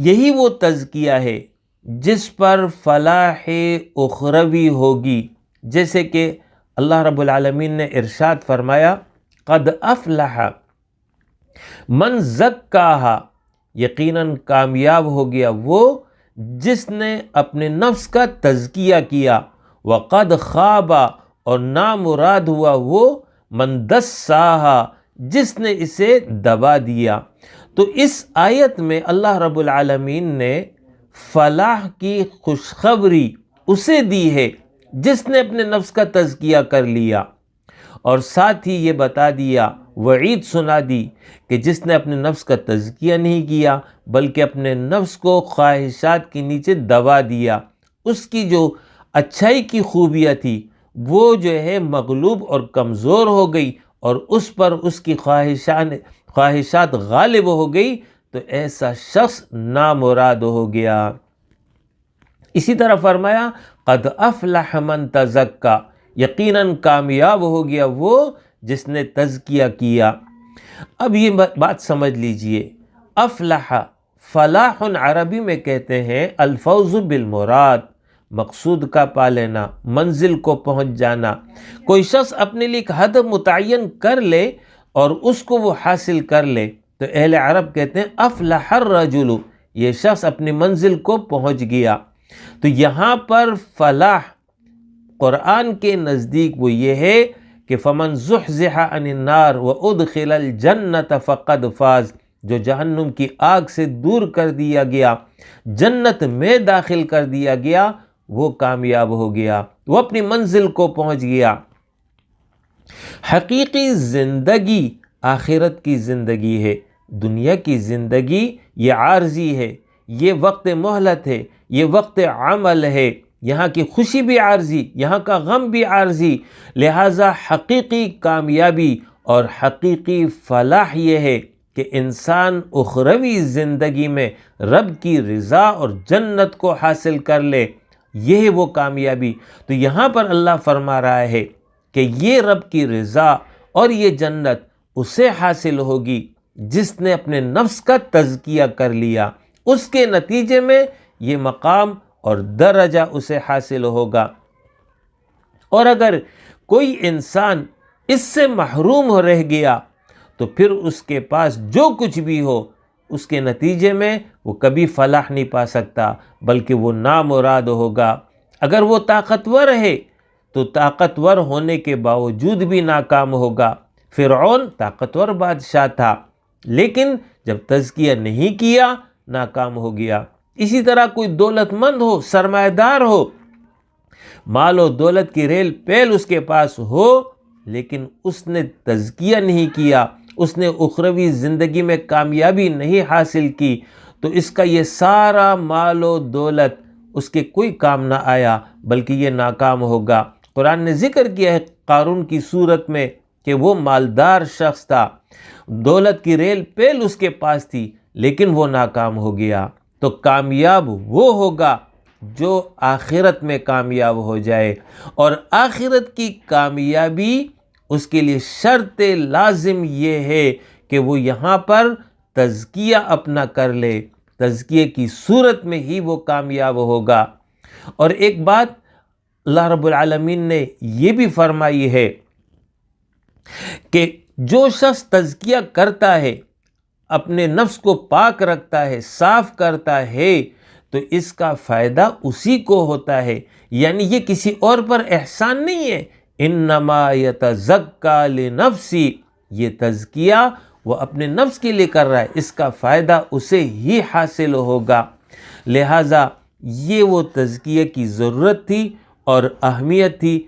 یہی وہ تزکیہ ہے جس پر فلاح اخروی ہوگی، جیسے کہ اللہ رب العالمین نے ارشاد فرمایا قد افلح من زکاہا، یقیناً کامیاب ہو گیا وہ جس نے اپنے نفس کا تزکیہ کیا، وقد خاب، اور نامراد ہوا وہ من دساہا، جس نے اسے دبا دیا۔ تو اس آیت میں اللہ رب العالمین نے فلاح کی خوشخبری اسے دی ہے جس نے اپنے نفس کا تزکیہ کر لیا، اور ساتھ ہی یہ بتا دیا، وعید سنا دی کہ جس نے اپنے نفس کا تزکیہ نہیں کیا بلکہ اپنے نفس کو خواہشات کے نیچے دبا دیا، اس کی جو اچھائی کی خوبیاں تھی وہ جو ہے مغلوب اور کمزور ہو گئی اور اس پر اس کی خواہشات غالب ہو گئی، تو ایسا شخص نامراد ہو گیا۔ اسی طرح فرمایا قد افلح من تزکا، یقیناً کامیاب ہو گیا وہ جس نے تزکیہ کیا۔ اب یہ بات سمجھ لیجئے، افلح، فلاح عربی میں کہتے ہیں الفوز بالمراد، مقصود کا پا لینا، منزل کو پہنچ جانا۔ کوئی شخص اپنے لیے ایک ہدف متعین کر لے اور اس کو وہ حاصل کر لے تو اہل عرب کہتے ہیں افلح الرجل، یہ شخص اپنی منزل کو پہنچ گیا۔ تو یہاں پر فلاح قرآن کے نزدیک وہ یہ ہے کہ فمن زحزح عن النار وادخل الجنت فقد فاز، جو جہنم کی آگ سے دور کر دیا گیا، جنت میں داخل کر دیا گیا، وہ کامیاب ہو گیا، وہ اپنی منزل کو پہنچ گیا۔ حقیقی زندگی آخرت کی زندگی ہے، دنیا کی زندگی یہ عارضی ہے، یہ وقت مہلت ہے، یہ وقت عمل ہے، یہاں کی خوشی بھی عارضی، یہاں کا غم بھی عارضی، لہٰذا حقیقی کامیابی اور حقیقی فلاح یہ ہے کہ انسان اخروی زندگی میں رب کی رضا اور جنت کو حاصل کر لے، یہ ہے وہ کامیابی۔ تو یہاں پر اللہ فرما رہا ہے کہ یہ رب کی رضا اور یہ جنت اسے حاصل ہوگی جس نے اپنے نفس کا تزکیہ کر لیا، اس کے نتیجے میں یہ مقام اور درجہ اسے حاصل ہوگا۔ اور اگر کوئی انسان اس سے محروم ہو رہ گیا تو پھر اس کے پاس جو کچھ بھی ہو اس کے نتیجے میں وہ کبھی فلاح نہیں پا سکتا بلکہ وہ نامراد ہوگا۔ اگر وہ طاقتور ہے تو طاقتور ہونے کے باوجود بھی ناکام ہوگا۔ فرعون طاقتور بادشاہ تھا لیکن جب تزکیہ نہیں کیا ناکام ہو گیا۔ اسی طرح کوئی دولت مند ہو، سرمایہ دار ہو، مال و دولت کی ریل پیل اس کے پاس ہو، لیکن اس نے تزکیہ نہیں کیا، اس نے اخروی زندگی میں کامیابی نہیں حاصل کی، تو اس کا یہ سارا مال و دولت اس کے کوئی کام نہ آیا بلکہ یہ ناکام ہوگا۔ قرآن نے ذکر کیا ہے قارون کی صورت میں کہ وہ مالدار شخص تھا، دولت کی ریل پیل اس کے پاس تھی لیکن وہ ناکام ہو گیا۔ تو کامیاب وہ ہوگا جو آخرت میں کامیاب ہو جائے، اور آخرت کی کامیابی اس کے لیے شرط لازم یہ ہے کہ وہ یہاں پر تزکیہ اپنا کر لے، تزکیے کی صورت میں ہی وہ کامیاب ہوگا۔ اور ایک بات اللہ رب العالمین نے یہ بھی فرمائی ہے کہ جو شخص تزکیہ کرتا ہے، اپنے نفس کو پاک رکھتا ہے، صاف کرتا ہے، تو اس کا فائدہ اسی کو ہوتا ہے، یعنی یہ کسی اور پر احسان نہیں ہے۔ انما یتزکیٰ لنفسی، یہ تزکیہ وہ اپنے نفس کے لیے کر رہا ہے، اس کا فائدہ اسے ہی حاصل ہوگا۔ لہٰذا یہ وہ تزکیہ کی ضرورت تھی اور اہمیت تھی